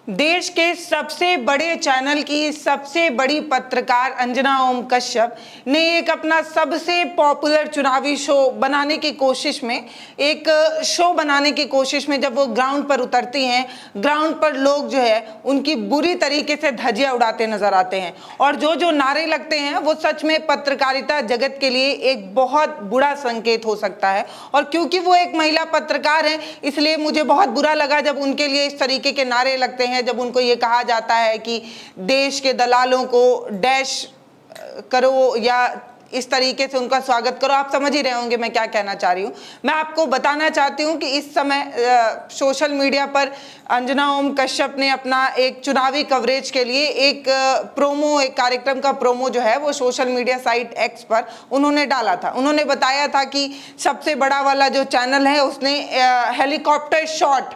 देश के सबसे बड़े चैनल की सबसे बड़ी पत्रकार अंजना ओम कश्यप ने एक अपना सबसे पॉपुलर चुनावी शो बनाने की कोशिश में जब वो ग्राउंड पर उतरती हैं, ग्राउंड पर लोग जो है उनकी बुरी तरीके से धज्जियां उड़ाते नजर आते हैं और जो नारे लगते हैं वो सच में पत्रकारिता जगत के लिए एक बहुत बुरा संकेत हो सकता है। और क्योंकि वो एक महिला पत्रकार हैं, इसलिए मुझे बहुत बुरा लगा जब उनके लिए इस तरीके के नारे लगते हैं, जब उनको ये कहा जाता है कि देश के दलालों को डैश करो या इस तरीके से उनका स्वागत करो। आप समझ ही रहे होंगे मैं क्या कहना चाह रही हूँ। मैं आपको बताना चाहती हूँ कि इस समय सोशल मीडिया पर अंजना ओम कश्यप ने अपना एक चुनावी कवरेज के लिए एक कार्यक्रम का प्रोमो जो है वो सोशल मीडिया साइट एक्स पर उन्होंने डाला था। उन्होंने बताया था कि सबसे बड़ा वाला जो चैनल है उसने हेलीकॉप्टर शॉट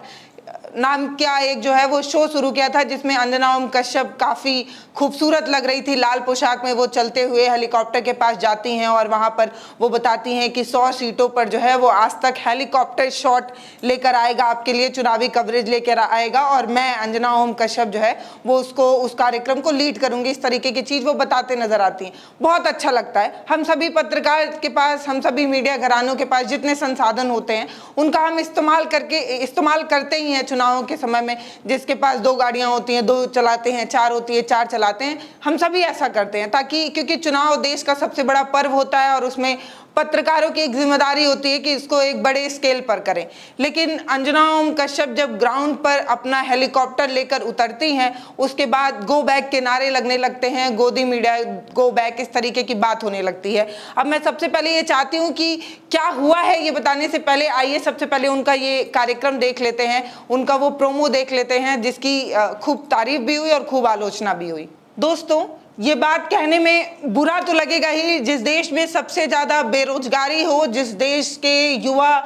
नाम क्या एक जो है वो शो शुरू किया था, जिसमें अंजना ओम कश्यप काफ़ी खूबसूरत लग रही थी। लाल पोशाक में वो चलते हुए हेलीकॉप्टर के पास जाती हैं और वहाँ पर वो बताती हैं कि 100 सीटों पर जो है वो आज तक हेलीकॉप्टर शॉट लेकर आएगा, आपके लिए चुनावी कवरेज लेकर आएगा और मैं अंजना ओम कश्यप जो है वो उस कार्यक्रम को लीड करूँगी। इस तरीके की चीज़ वो बताते नजर आती हैं। बहुत अच्छा लगता है। हम सभी पत्रकार के पास, हम सभी मीडिया घरानों के पास जितने संसाधन होते हैं उनका हम इस्तेमाल करते ही हैं। चुनावों के समय में जिसके पास 2 गाड़ियां होती हैं 2 चलाते हैं, 4 होती है 4 चलाते हैं। हम सभी ऐसा करते हैं क्योंकि चुनाव देश का सबसे बड़ा पर्व होता है और उसमें पत्रकारों की एक जिम्मेदारी होती है कि इसको एक बड़े स्केल पर करें। लेकिन अंजना ओम कश्यप जब ग्राउंड पर अपना हेलीकॉप्टर लेकर उतरती हैं, उसके बाद गो बैक के नारे लगने लगते हैं, गोदी मीडिया गो बैक, इस तरीके की बात होने लगती है। अब मैं सबसे पहले ये चाहती हूँ कि क्या हुआ है ये बताने से पहले आइए सबसे पहले उनका ये कार्यक्रम देख लेते हैं, उनका वो प्रोमो देख लेते हैं जिसकी खूब तारीफ भी हुई और खूब आलोचना भी हुई। दोस्तों, ये बात कहने में बुरा तो लगेगा ही, जिस देश में सबसे ज्यादा बेरोजगारी हो, जिस देश के युवा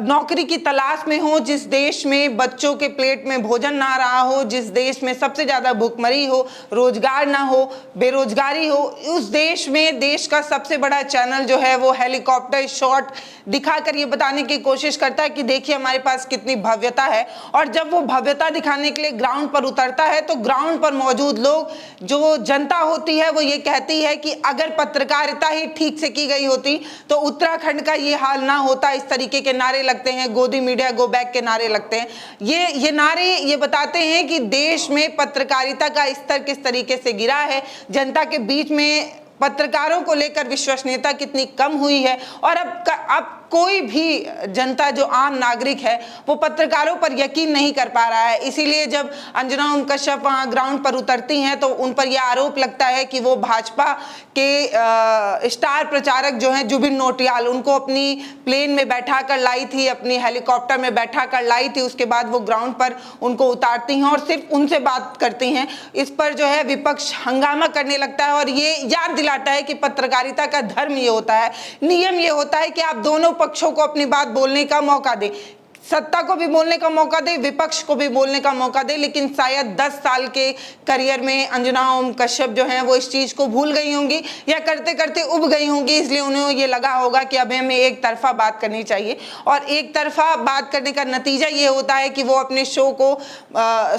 नौकरी की तलाश में हो, जिस देश में बच्चों के प्लेट में भोजन ना रहा हो, जिस देश में सबसे ज्यादा भूखमरी हो, रोजगार ना हो, बेरोजगारी हो, उस देश में देश का सबसे बड़ा चैनल जो है वो हेलीकॉप्टर शॉट दिखाकर ये बताने की कोशिश करता है कि देखिए हमारे पास कितनी भव्यता है। और जब वो भव्यता दिखाने के लिए ग्राउंड पर उतरता है तो ग्राउंड पर मौजूद लोग, जो जनता होती है, वो ये कहती है कि अगर पत्रकारिता ही ठीक से की गई होती तो उत्तराखंड का ये हाल ना होता। इस तरीके के नारे लगते हैं, गोदी मीडिया गो बैक के नारे लगते हैं। ये नारे ये बताते हैं कि देश में पत्रकारिता का स्तर किस तरीके से गिरा है, जनता के बीच में पत्रकारों को लेकर विश्वसनीयता कितनी कम हुई है और अब कोई भी जनता जो आम नागरिक है वो पत्रकारों पर यकीन नहीं कर पा रहा है। इसीलिए जब अंजना ओम कश्यप वहाँ ग्राउंड पर उतरती हैं तो उन पर यह आरोप लगता है कि वो भाजपा के स्टार प्रचारक जो हैं जुबिन नौटियाल, उनको अपनी प्लेन में बैठा कर लाई थी, अपनी हेलीकॉप्टर में बैठा कर लाई थी। उसके बाद वो ग्राउंड पर उनको उतारती हैं और सिर्फ उनसे बात करती हैं। इस पर जो है विपक्ष हंगामा करने लगता है और ये याद दिलाता है कि पत्रकारिता का धर्म ये होता है, नियम ये होता है कि आप दोनों पक्षों को अपनी बात बोलने का मौका दें, सत्ता को भी बोलने का मौका दे, विपक्ष को भी बोलने का मौका दे। लेकिन शायद 10 साल के करियर में अंजना ओम कश्यप जो हैं वो इस चीज़ को भूल गई होंगी या करते करते उब गई होंगी, इसलिए उन्हें ये लगा होगा कि अब हमें एक तरफा बात करनी चाहिए। और एक तरफा बात करने का नतीजा ये होता है कि वो अपने शो को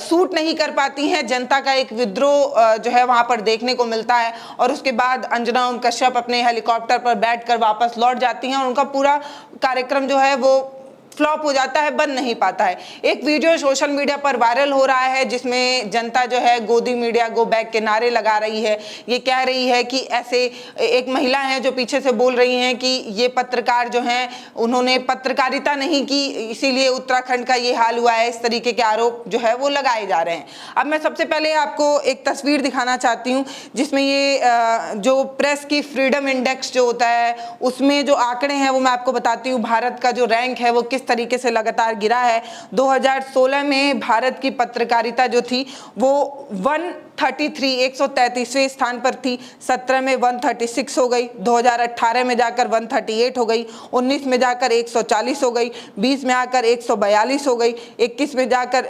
सूट नहीं कर पाती हैं, जनता का एक विद्रोह जो है वहाँ पर देखने को मिलता है और उसके बाद अंजना ओम कश्यप अपने हेलीकॉप्टर पर बैठकर वापस लौट जाती हैं और उनका पूरा कार्यक्रम जो है वो फ्लॉप हो जाता है, बन नहीं पाता है। एक वीडियो सोशल मीडिया पर वायरल हो रहा है जिसमें जनता जो है गोदी मीडिया गो बैक के नारे लगा रही है। ये कह रही है कि ऐसे एक महिला है जो पीछे से बोल रही हैं कि ये पत्रकार जो हैं उन्होंने पत्रकारिता नहीं की, इसीलिए उत्तराखंड का ये हाल हुआ है। इस तरीके के आरोप जो है वो लगाए जा रहे हैं। अब मैं सबसे पहले आपको एक तस्वीर दिखाना चाहती हूँ जिसमें ये जो प्रेस की फ्रीडम इंडेक्स जो होता है उसमें जो आंकड़े हैं वो मैं आपको बताती हूँ। भारत का जो रैंक है वो किस तरीके से लगातार गिरा है। 2016 में भारत की पत्रकारिता जो थी वो 133 133वें स्थान पर थी, 17 में 136 हो गई, 2018 में जाकर 138 हो गई, 19 में जाकर 140 हो गई, 20 में आकर 142 हो गई, 21 में जाकर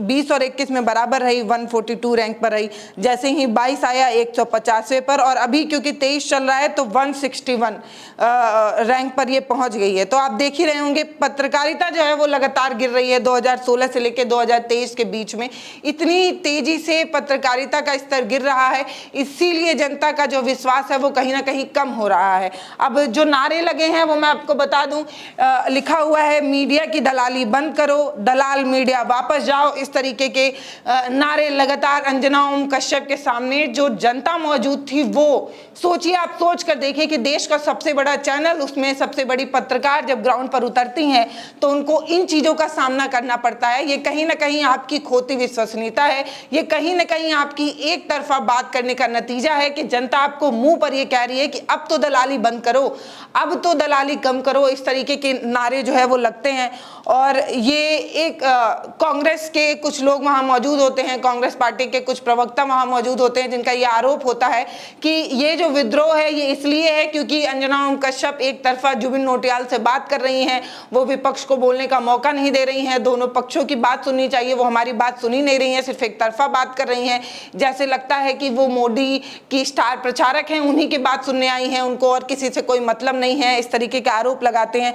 20 और 21 में बराबर रही, 142 रैंक पर रही। जैसे ही 22 आया 150वें पर, और अभी क्योंकि 23 चल रहा है तो 161 रैंक पर ये पहुंच गई है। तो आप देख ही रहे होंगे पत्रकारिता जो है वो लगातार गिर रही है। 2016 से लेकर 2023 के बीच में इतनी तेजी से पत्रकारिता का स्तर गिर रहा है, इसीलिए जनता का जो विश्वास है वो कहीं ना कहीं कम हो रहा है। अब जो नारे लगे हैं वो मैं आपको बता दूं, लिखा हुआ है मीडिया की दलाली बंद करो, दलाल मीडिया वापस जाओ, इस तरीके के नारे लगातार अंजना ओम कश्यप के सामने जो जनता मौजूद थी वो सोचिए, आप सोच कर देखिए कि देश का सबसे बड़ा चैनल, उसमें सबसे बड़ी पत्रकार जब ग्राउंड पर उतरती हैं तो उनको इन चीजों का सामना करना पड़ता है। ये कहीं ना कहीं आपकी खोती विश्वसनीयता है, ये कहीं ना कहीं आपकी एक तरफा बात करने का नतीजा है कि जनता आपको मुंह पर ये कह रही है कि अब तो दलाली बंद करो, अब तो दलाली कम करो, इस तरीके के नारे जो है वो लगते हैं। और ये एक कांग्रेस के कुछ लोग वहां मौजूद होते हैं, कांग्रेस पार्टी के कुछ प्रवक्ता वहां मौजूद होते हैं, जिनका ये आरोप होता है कि ये जो विद्रोह है ये इसलिए है क्योंकि अंजना ओम कश्यप एक तरफा जुबिन नौटियाल से बात कर रही हैं, वो विपक्ष को बोलने का मौका नहीं दे रही हैं, दोनों पक्षों की बात सुननी चाहिए, वो हमारी बात सुनी नहीं रही हैं, सिर्फ एक तरफा बात कर रही हैं। जैसे लगता है कि वो मोदी की स्टार प्रचारक हैं, उन्हीं की बात सुनने आई हैं, उनको और किसी से कोई मतलब नहीं है, इस तरीके के आरोप लगाते हैं।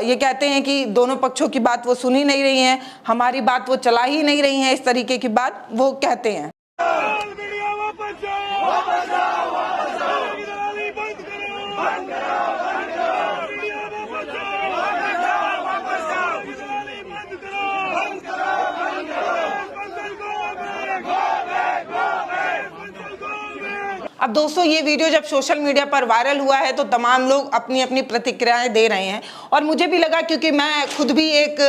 ये कहते हैं कि दोनों पक्षों की बात वो सुनी नहीं रही हैं, हमारी बात वो चला ही नहीं रही हैं, इस तरीके की बात वो कहते हैं। अब दोस्तों ये वीडियो जब सोशल मीडिया पर वायरल हुआ है तो तमाम लोग अपनी अपनी प्रतिक्रियाएं दे रहे हैं, और मुझे भी लगा, क्योंकि मैं खुद भी एक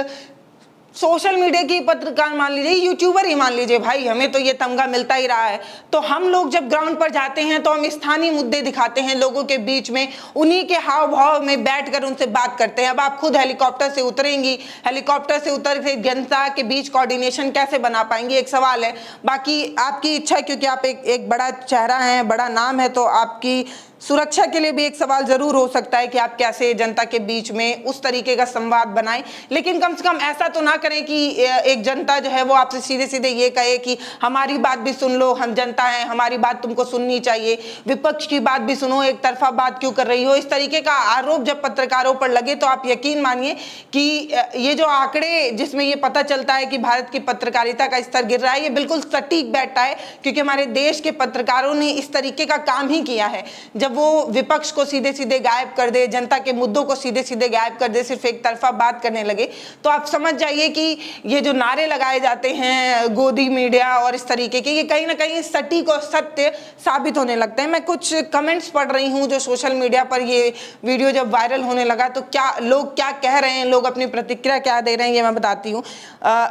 सोशल मीडिया की पत्रकार मान लीजिए, यूट्यूबर ही मान लीजिए, भाई हमें तो ये तमगा मिलता ही रहा है। तो हम लोग जब ग्राउंड पर जाते हैं तो हम स्थानीय मुद्दे दिखाते हैं लोगों के बीच में, उन्हीं के हाव भाव में बैठकर उनसे बात करते हैं। अब आप खुद हेलीकॉप्टर से उतरेंगी, हेलीकॉप्टर से उतर के जनता के बीच कोऑर्डिनेशन कैसे बना पाएंगी, एक सवाल है। बाकी आपकी इच्छा है, क्योंकि आप एक बड़ा चेहरा हैं, बड़ा नाम है, तो आपकी सुरक्षा के लिए भी एक सवाल जरूर हो सकता है कि आप कैसे जनता के बीच में उस तरीके का संवाद बनाएं। लेकिन कम से कम ऐसा तो ना करें कि एक जनता जो है वो आपसे सीधे सीधे ये कहे कि हमारी बात भी सुन लो, हम जनता हैं, हमारी बात तुमको सुननी चाहिए, विपक्ष की बात भी सुनो, एक तरफा बात क्यों कर रही हो। इस तरीके का आरोप जब पत्रकारों पर लगे तो आप यकीन मानिए कि ये जो आंकड़े जिसमें ये पता चलता है कि भारत की पत्रकारिता का स्तर गिर रहा है, ये बिल्कुल सटीक बैठता है, क्योंकि हमारे देश के पत्रकारों ने इस तरीके का काम ही किया है। जब वो विपक्ष को सीधे सीधे गायब कर दे, जनता के मुद्दों को सीधे सीधे गायब कर दे, सिर्फ एक तरफा बात करने लगे, तो आप समझ जाइए कि ये जो नारे लगाए जाते हैं गोदी मीडिया और इस तरीके के, ये कहीं ना कहीं सटीक और सत्य साबित होने लगते हैं। मैं कुछ कमेंट्स पढ़ रही हूँ जो सोशल मीडिया पर ये वीडियो जब वायरल होने लगा तो लोग क्या कह रहे हैं, लोग अपनी प्रतिक्रिया क्या दे रहे हैं, ये मैं बताती हूँ।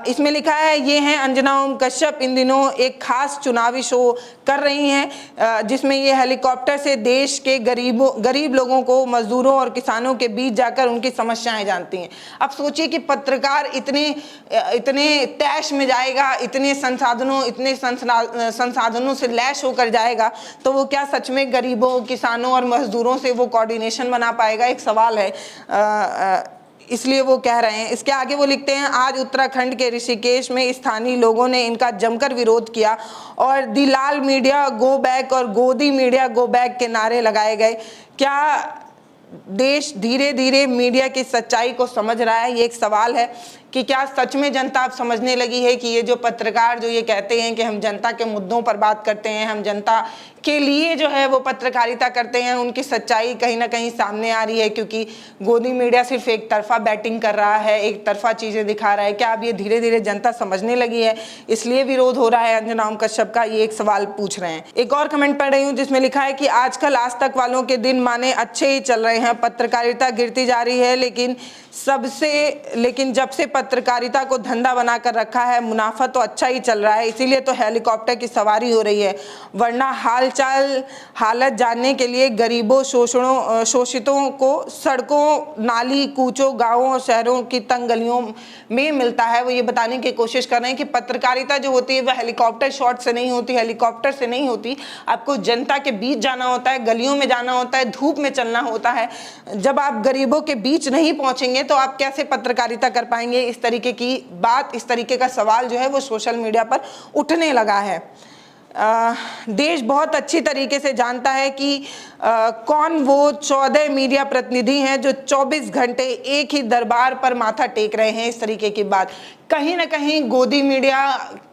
इसमें लिखा है, ये हैं अंजना ओम कश्यप, इन दिनों एक खास चुनावी शो कर रही हैं जिसमें ये हेलीकॉप्टर से देश के गरीब लोगों को, मजदूरों और किसानों के बीच जाकर उनकी समस्याएं जानती हैं। अब सोचिए कि पत्रकार इतने तैश में जाएगा, इतने संसाधनों से लैस होकर जाएगा, तो वो क्या सच में गरीबों, किसानों और मजदूरों से वो कोऑर्डिनेशन बना पाएगा, एक सवाल है। इसलिए वो कह रहे हैं। इसके आगे वो लिखते हैं, आज उत्तराखंड के ऋषिकेश में स्थानीय लोगों ने इनका जमकर विरोध किया और दिलाल मीडिया गो बैक और गोदी मीडिया गो बैक के नारे लगाए गए। क्या देश धीरे धीरे मीडिया की सच्चाई को समझ रहा है, ये एक सवाल है कि क्या सच में जनता अब समझने लगी है कि ये जो पत्रकार जो ये कहते हैं कि हम जनता के मुद्दों पर बात करते हैं, हम जनता के लिए जो है वो पत्रकारिता करते हैं, उनकी सच्चाई कहीं ना कहीं सामने आ रही है, क्योंकि गोदी मीडिया सिर्फ एक तरफा बैटिंग कर रहा है, एक तरफा चीजें दिखा रहा है। क्या अब ये धीरे धीरे जनता समझने लगी है, इसलिए विरोध हो रहा है अंजना ओम कश्यप का, ये एक सवाल पूछ रहे हैं। एक और कमेंट पढ़ रही हूँ जिसमें लिखा है कि आजकल आज तक वालों के दिन माने अच्छे ही चल रहे हैं, पत्रकारिता गिरती जा रही है, लेकिन लेकिन जब से पत्रकारिता को धंधा बनाकर रखा है, मुनाफा तो अच्छा ही चल रहा है, इसीलिए तो हेलीकॉप्टर की सवारी हो रही है, वरना हालत जानने के लिए गरीबों शोषितों को सड़कों, नाली, कूचों, गाँवों और शहरों की तंग गलियों में मिलता है। वो ये बताने की कोशिश कर रहे हैं कि पत्रकारिता जो होती है वह हेलीकॉप्टर शॉट से नहीं होती, हेलीकॉप्टर से नहीं होती, आपको जनता के बीच जाना होता है, गलियों में जाना होता है, धूप में चलना होता है। जब आप गरीबों के बीच नहीं पहुंचेंगे तो आप कैसे पत्रकारिता कर पाएंगे? इस तरीके की बात, इस तरीके का सवाल जो है वो सोशल मीडिया पर उठने लगा है। देश बहुत अच्छी तरीके से जानता है कि कौन वो 14 मीडिया प्रतिनिधि हैं जो 24 घंटे एक ही दरबार पर माथा टेक रहे हैं। इस तरीके की बात कहीं ना कहीं गोदी मीडिया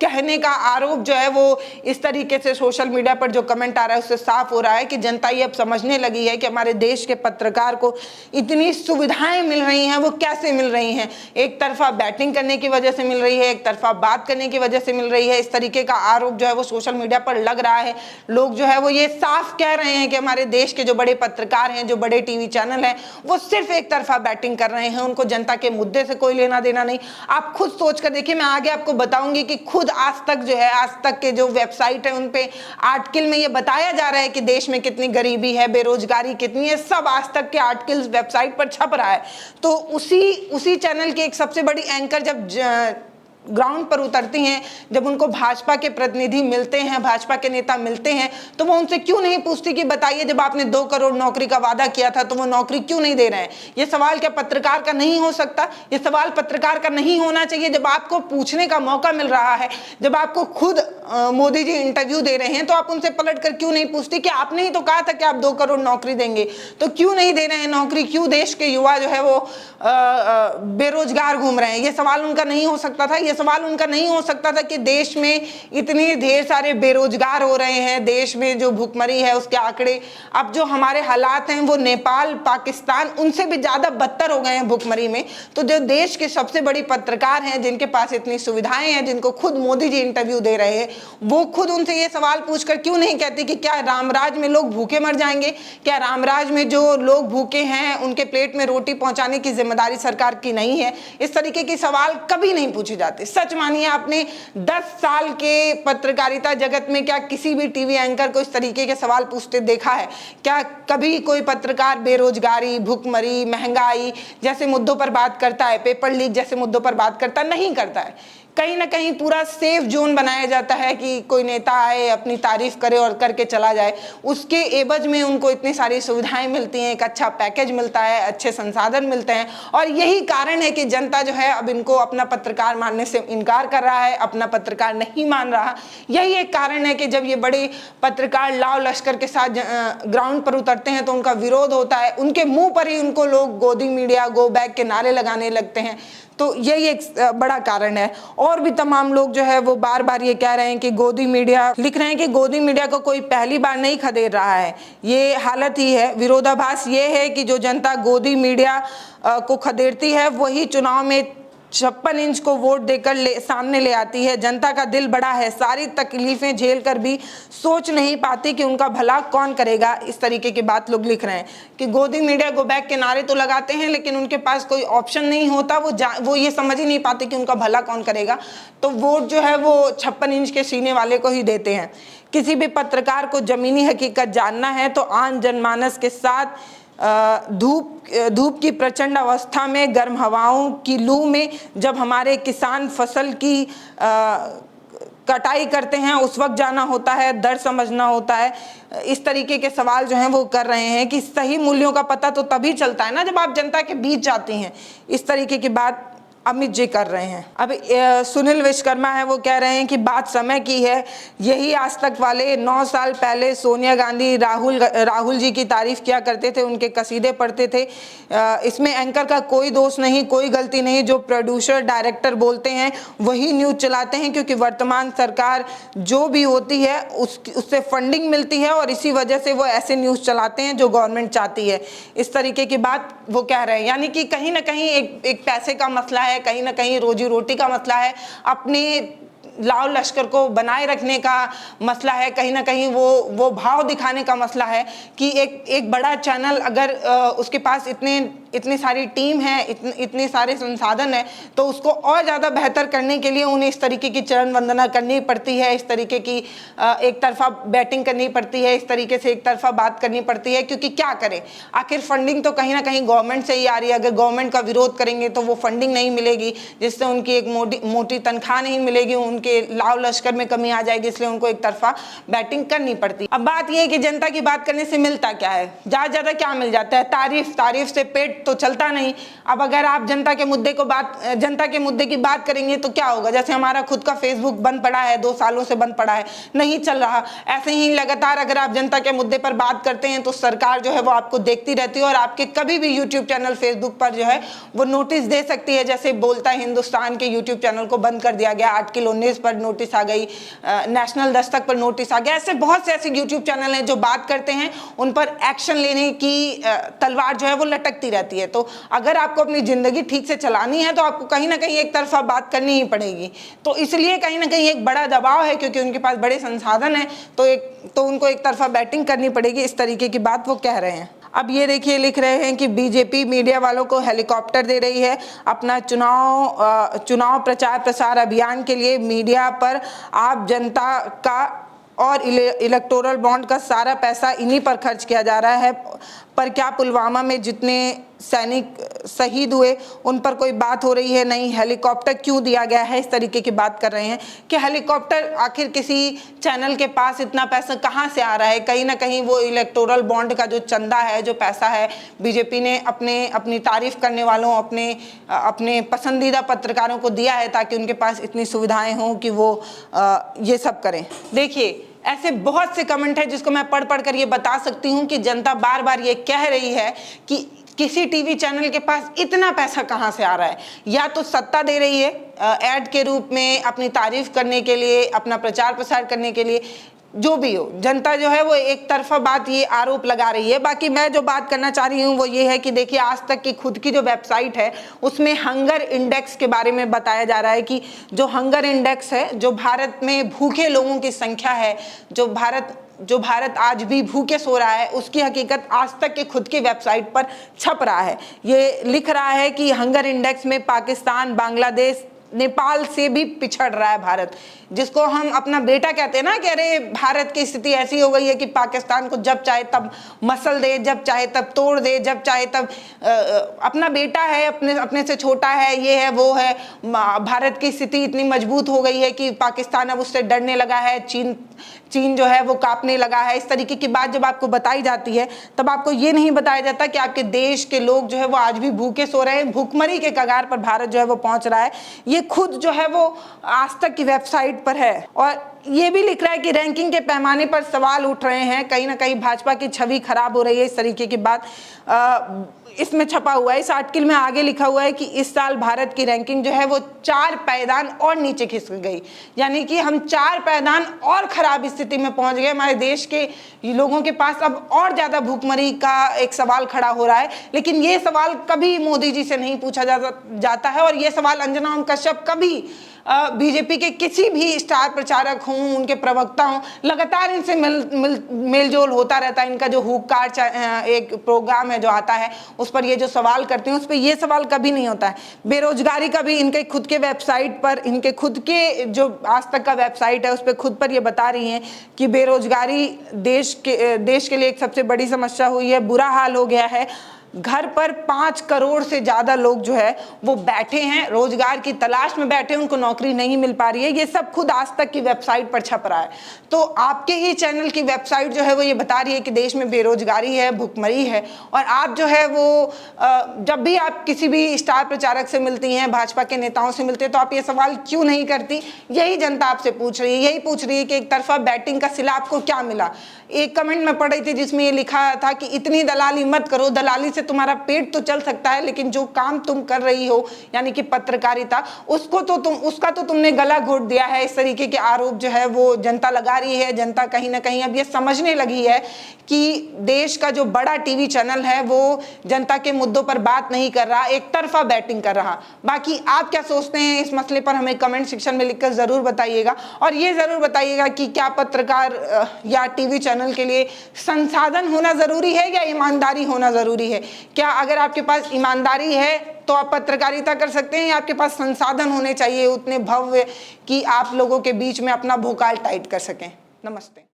कहने का आरोप जो है वो इस तरीके से सोशल मीडिया पर जो कमेंट आ रहा है उससे साफ हो रहा है कि जनता ये अब समझने लगी है कि हमारे देश के पत्रकार को इतनी सुविधाएं मिल रही हैं, वो कैसे मिल रही हैं? एक तरफा बैटिंग करने की वजह से मिल रही है, एक तरफा बात करने की वजह से मिल रही है। इस तरीके का आरोप जो है वो सोशल मीडिया पर लग रहा है। लोग जो है वो ये साफ कह रहे हैं कि हमारे देश के जो बड़े पत्रकार हैं, जो बड़े टीवी चैनल हैं, वो सिर्फ एक तरफा बैटिंग कर रहे हैं, उनको जनता के मुद्दे से कोई लेना देना नहीं। आप खुद सोच कर देखिए, मैं आगे आपको बताऊंगी कि खुद आज तक जो है, आज तक के जो वेबसाइट है उन पे आर्टिकल में ये बताया जा रहा है कि देश में कितनी गरीबी है, बेरोजगारी कितनी है, सब आज तक के आर्टिकल्स वेबसाइट पर छप रहा है। तो उसी चैनल की एक सबसे बड़ी एंकर जब ग्राउंड पर उतरती हैं, जब उनको भाजपा के प्रतिनिधि मिलते हैं, भाजपा के नेता मिलते हैं, तो वो उनसे क्यों नहीं पूछती कि बताइए जब आपने 2 करोड़ नौकरी का वादा किया था तो वो नौकरी क्यों नहीं दे रहे हैं? ये सवाल क्या पत्रकार का नहीं हो सकता? ये सवाल पत्रकार का नहीं होना चाहिए? जब आपको पूछने का मौका मिल रहा है, जब आपको खुद मोदी जी इंटरव्यू दे रहे हैं, तो आप उनसे पलट कर क्यों नहीं पूछती कि आपने ही तो कहा था कि आप 2 करोड़ नौकरी देंगे, तो क्यों नहीं दे रहे हैं नौकरी? क्यों देश के युवा जो है वो बेरोजगार घूम रहे हैं? ये सवाल उनका नहीं हो सकता था? ये सवाल उनका नहीं हो सकता था कि देश में इतने ढेर सारे बेरोजगार हो रहे हैं, देश में जो भुखमरी है उसके आंकड़े, अब जो हमारे हालात हैं वो नेपाल, पाकिस्तान उनसे भी ज्यादा बदतर हो गए हैं भुखमरी में। तो जो देश के सबसे बड़ी पत्रकार हैं, जिनके पास इतनी सुविधाएं हैं, जिनको खुद मोदी जी इंटरव्यू दे रहे हैं, वो खुद उनसे ये सवाल पूछकर क्यों नहीं कहती कि क्या रामराज में लोग भूखे मर जाएंगे? क्या रामराज में जो लोग भूखे हैं उनके प्लेट में रोटी पहुंचाने की जिम्मेदारी सरकार की नहीं है? इस तरीके के सवाल कभी नहीं पूछे जाते। सच मानिए, आपने 10 साल के पत्रकारिता जगत में क्या किसी भी टीवी एंकर को इस तरीके के सवाल पूछते देखा है? क्या कभी कोई पत्रकार बेरोजगारी, भुखमरी, महंगाई जैसे मुद्दों पर बात करता है? पेपर लीक जैसे मुद्दों पर बात करता नहीं करता है। कहीं ना कहीं पूरा सेफ जोन बनाया जाता है कि कोई नेता आए, अपनी तारीफ करे और करके चला जाए। उसके एवज में उनको इतनी सारी सुविधाएं मिलती हैं, एक अच्छा पैकेज मिलता है, अच्छे संसाधन मिलते हैं, और यही कारण है कि जनता जो है अब इनको अपना पत्रकार मानने से इनकार कर रहा है, अपना पत्रकार नहीं मान रहा। यही एक कारण है कि जब ये बड़े पत्रकार लाव लश्कर के साथ ग्राउंड पर उतरते हैं तो उनका विरोध होता है, उनके मुंह पर ही उनको लोग गोदी मीडिया, गो बैक के नारे लगाने लगते हैं। तो यही एक बड़ा कारण है। और भी तमाम लोग जो है वो बार बार ये कह रहे हैं कि गोदी मीडिया, लिख रहे हैं कि गोदी मीडिया को कोई पहली बार नहीं खदेड़ रहा है, ये हालत ही है। विरोधाभास ये है कि जो जनता गोदी मीडिया को खदेड़ती है वही चुनाव में 56 इंच को वोट देकर सामने ले आती है। जनता का दिल बड़ा है, सारी तकलीफें झेल कर भी सोच नहीं पाती कि उनका भला कौन करेगा। इस तरीके की बात लोग लिख रहे हैं कि गोदी मीडिया, गो बैक के नारे तो लगाते हैं, लेकिन उनके पास कोई ऑप्शन नहीं होता। वो ये समझ ही नहीं पाते कि उनका भला कौन करेगा, तो वोट जो है वो 56 इंच के सीने वाले को ही देते हैं। किसी भी पत्रकार को जमीनी हकीकत जानना है तो आम जनमानस के साथ धूप की प्रचंड अवस्था में, गर्म हवाओं की लू में जब हमारे किसान फसल की कटाई करते हैं, उस वक्त जाना होता है, दर्द समझना होता है। इस तरीके के सवाल जो हैं वो कर रहे हैं कि सही मूल्यों का पता तो तभी चलता है ना जब आप जनता के बीच जाती हैं। इस तरीके की बात अमित जी कर रहे हैं। अब सुनील विश्वकर्मा है, वो कह रहे हैं कि बात समय की है। यही आज तक वाले 9 साल पहले सोनिया गांधी राहुल जी की तारीफ किया करते थे, उनके कसीदे पढ़ते थे। इसमें एंकर का कोई दोष नहीं, कोई गलती नहीं। जो प्रोड्यूसर, डायरेक्टर बोलते हैं वही न्यूज़ चलाते हैं, क्योंकि वर्तमान सरकार जो भी होती है उससे फंडिंग मिलती है और इसी वजह से वो ऐसे न्यूज़ चलाते हैं जो गवर्नमेंट चाहती है। इस तरीके की बात वो कह रहे हैं। यानी कि कहीं ना कहीं एक पैसे का मसला है, कहीं ना कहीं रोजी रोटी का मसला है, अपने लाव लश्कर को बनाए रखने का मसला है, कहीं ना कहीं वो भाव दिखाने का मसला है कि एक बड़ा चैनल अगर उसके पास इतने इतनी सारी टीम है, इतने सारे संसाधन है, तो उसको और ज़्यादा बेहतर करने के लिए उन्हें इस तरीके की चरण वंदना करनी पड़ती है, इस तरीके की एक तरफा बैटिंग करनी पड़ती है, इस तरीके से एक तरफा बात करनी पड़ती है। क्योंकि क्या करें, आखिर फंडिंग तो कहीं ना कहीं गवर्नमेंट से ही आ रही है। अगर गवर्नमेंट का विरोध करेंगे तो वो फंडिंग नहीं मिलेगी, जिससे उनकी एक मोटी तनख्वाह नहीं मिलेगी, उनके लाव लश्कर में कमी आ जाएगी, इसलिए उनको एक तरफा बैटिंग करनी पड़ती है। अब बात यह है कि जनता की बात करने से मिलता क्या है, ज़्यादा क्या मिल जाता है, तारीफ से पेट तो चलता नहीं। अब अगर आप जनता के मुद्दे की बात करेंगे तो क्या होगा, जैसे हमारा खुद का फेसबुक बंद पड़ा है, 2 सालों से बंद पड़ा है, नहीं चल रहा। ऐसे ही लगातार अगर आप जनता के मुद्दे पर बात करते हैं तो सरकार जो है वो आपको देखती रहती है और आपके कभी भी यूट्यूब चैनल फेसबुक पर जो है वो नोटिस दे सकती है। जैसे बोलता है हिंदुस्तान के यूट्यूब चैनल को बंद कर दिया गया, आर्टिकल 19 पर नोटिस आ गई, नेशनल दस्तक पर नोटिस आ गया। ऐसे बहुत से ऐसे यूट्यूब चैनल हैं जो बात करते हैं, उन पर एक्शन लेने की तलवार जो है वो लटकती रहती है। तो अगर आपको अपनी जिंदगी ठीक से चलानी है तो आपको कहीं ना कहीं एक तरफा बात करनी ही पड़ेगी। तो इसलिए कहीं ना कहीं एक बड़ा दबाव है, क्योंकि उनके पास बड़े संसाधन है, तो उनको एक तरफा बैटिंग करनी पड़ेगी, इस तरीके की बात वो कह रहे हैं। अब ये देखिए, लिख रहे हैं कि बीजेपी मीडिया वालों को हेलीकॉप्टर दे रही है अपना चुनाव प्रचार प्रसार अभियान के लिए। मीडिया पर आप जनता का और इलेक्टोरल बॉन्ड का सारा पैसा इन्हीं पर खर्च किया जा रहा है। पर क्या पुलवामा में जितने सैनिक शहीद हुए उन पर कोई बात हो रही है? नहीं। हेलीकॉप्टर क्यों दिया गया है, इस तरीके की बात कर रहे हैं कि हेलीकॉप्टर, आखिर किसी चैनल के पास इतना पैसा कहाँ से आ रहा है? कहीं ना कहीं वो इलेक्टोरल बॉन्ड का जो चंदा है, जो पैसा है, बीजेपी ने अपनी तारीफ करने वालों, अपने पसंदीदा पत्रकारों को दिया है, ताकि उनके पास इतनी सुविधाएं हों कि वो ये सब करें। देखिए, ऐसे बहुत से कमेंट है जिसको मैं पढ़ कर ये बता सकती हूँ कि जनता बार बार ये कह रही है कि किसी टीवी चैनल के पास इतना पैसा कहाँ से आ रहा है। या तो सत्ता दे रही है ऐड के रूप में, अपनी तारीफ करने के लिए, अपना प्रचार प्रसार करने के लिए, जो भी हो, जनता जो है वो एक तरफा बात, ये आरोप लगा रही है। बाकी मैं जो बात करना चाह रही हूँ वो ये है कि देखिए, आज तक की खुद की जो वेबसाइट है उसमें हंगर इंडेक्स के बारे में बताया जा रहा है कि जो हंगर इंडेक्स है, जो भारत में भूखे लोगों की संख्या है, जो भारत आज भी भूखे सो रहा है, उसकी हकीकत आज तक के खुद की वेबसाइट पर छप रहा है। ये लिख रहा है कि हंगर इंडेक्स में पाकिस्तान, बांग्लादेश, नेपाल से भी पिछड़ रहा है भारत, जिसको हम अपना बेटा कहते हैं ना, कि अरे भारत की स्थिति ऐसी हो गई है कि पाकिस्तान को जब चाहे तब मसल दे, जब चाहे तब तोड़ दे, जब चाहे तब अपना बेटा है, अपने से छोटा है, ये है वो है। भारत की स्थिति इतनी मजबूत हो गई है कि पाकिस्तान अब उससे डरने लगा है, चीन जो है वो कांपने लगा है। इस तरीके की बात जब आपको बताई जाती है तब आपको ये नहीं बताया जाता कि आपके देश के लोग जो है वो आज भी भूखे सो रहे हैं, भूखमरी के कगार पर भारत जो है वो पहुंच रहा है। ये खुद जो है वो आज तक की वेबसाइट पर है। और ये भी लिख रहा है कि रैंकिंग के पैमाने पर सवाल उठ रहे हैं, कहीं ना कहीं भाजपा की छवि खराब हो रही है, इस तरीके की बात इसमें छपा हुआ है। इस आर्टिकल में आगे लिखा हुआ है कि इस साल भारत की रैंकिंग जो है वो 4 पायदान और नीचे खिसक गई, यानी कि हम 4 पायदान और खराब स्थिति में पहुंच गए। हमारे देश के लोगों के पास अब और ज्यादा भूखमरी का एक सवाल खड़ा हो रहा है। लेकिन ये सवाल कभी मोदी जी से नहीं पूछा जाता है, और ये सवाल अंजना ओम कश्यप कभी बीजेपी के किसी भी स्टार प्रचारक हों, उनके प्रवक्ता हों, लगातार इनसे मेलजोल होता रहता है। इनका जो हुक्कार एक प्रोग्राम है जो आता है, उस पर ये जो सवाल करते हैं, उस पर ये सवाल कभी नहीं होता है। बेरोजगारी का भी इनके खुद के वेबसाइट पर, इनके खुद के जो आज तक का वेबसाइट है उस पर खुद पर ये बता रही हैं कि बेरोजगारी देश के लिए एक सबसे बड़ी समस्या हुई है, बुरा हाल हो गया है। घर पर 5 करोड़ से ज्यादा लोग जो है वो बैठे हैं, रोजगार की तलाश में बैठे हैं, उनको नौकरी नहीं मिल पा रही है। ये सब खुद आज तक की वेबसाइट पर छप रहा है। तो आपके ही चैनल की वेबसाइट जो है वो ये बता रही है कि देश में बेरोजगारी है, भुखमरी है। और आप जो है वो जब भी आप किसी भी स्टार प्रचारक से मिलती हैं, भाजपा के नेताओं से मिलते हैं, तो आप ये सवाल क्यों नहीं करती? यही जनता आपसे पूछ रही है, यही पूछ रही है कि एक तरफा बैटिंग का सिला आपको क्या मिला। एक कमेंट में पढ़ रही थी जिसमें ये लिखा था कि इतनी दलाली मत करो, दलाली से तुम्हारा पेट तो चल सकता है, लेकिन जो काम तुम कर रही हो यानी कि पत्रकारिता, उसका तो तुमने गला घोट दिया है। इस तरीके के आरोप जो है वो जनता लगा रही है। जनता कहीं ना कहीं अब ये समझने लगी है कि देश का जो बड़ा टीवी चैनल है वो जनता के मुद्दों पर बात नहीं कर रहा, एक तरफा बैटिंग कर रहा। बाकी आप क्या सोचते हैं इस मसले पर, हमें कमेंट सेक्शन में लिखकर जरूर बताइएगा। और ये जरूर बताइएगा कि क्या पत्रकार या टीवी चैनल के लिए संसाधन होना जरूरी है या ईमानदारी होना जरूरी है? क्या अगर आपके पास ईमानदारी है तो आप पत्रकारिता कर सकते हैं, या आपके पास संसाधन होने चाहिए उतने भव्य कि आप लोगों के बीच में अपना भोकाल टाइट कर सकें? नमस्ते।